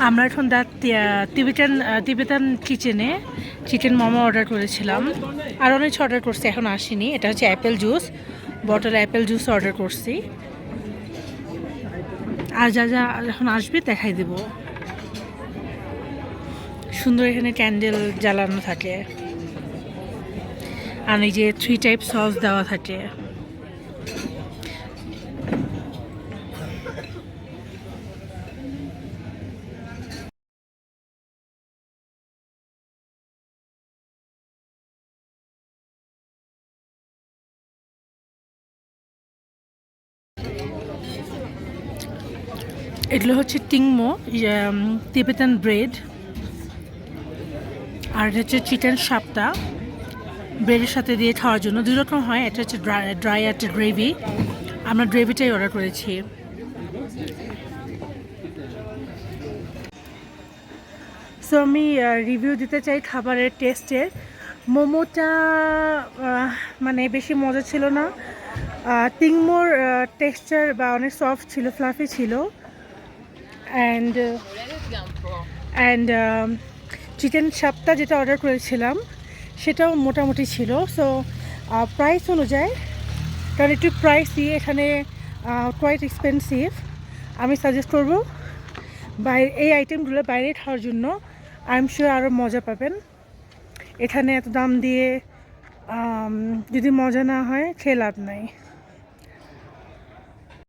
আমরা এখন তিবেটান কিচেনে চিকেন মোমো অর্ডার করেছিলাম, আর অনেক অর্ডার করছি, এখন আসেনি। এটা হচ্ছে Apple juice, bottle Apple juice order করছি। আর যা যা এখন আসবে দেখাই দেব। সুন্দর এখানে ক্যান্ডেল জ্বালানো থাকে, আর এই যে 3 টাইপ সস দেওয়া থাকে। এগুলো হচ্ছে টিংমো, তিবেতান ব্রেড, আর এটা হচ্ছে চিকেন সাপটা ব্রেডের সাথে দিয়ে খাওয়ার জন্য। 2 রকম হয়, এটা হচ্ছে ড্রাই একটা গ্রেভি। আমরা গ্রেভিটাই অর্ডার করেছি। সো আমি রিভিউ দিতে চাই খাবারের টেস্টের। মোমোটা মানে বেশি মজা ছিল না। টিংমোর টেক্সচার বা অনেক সফট ছিল, ফ্লাফি ছিল। অ্যান্ড চিকেন সাপটা যেটা অর্ডার করেছিলাম সেটাও মোটামুটি ছিল। সো প্রাইস অনুযায়ী, কারণ একটু প্রাইসই এখানে, কোয়াইট এক্সপেন্সিভ, আমি সাজেস্ট করবো এই আইটেমগুলো বাইরে খাওয়ার জন্য। আই এম শিওর আরও মজা পাবেন। এখানে এত দাম দিয়ে যদি মজা না হয় খেয়ে লাভ নাই।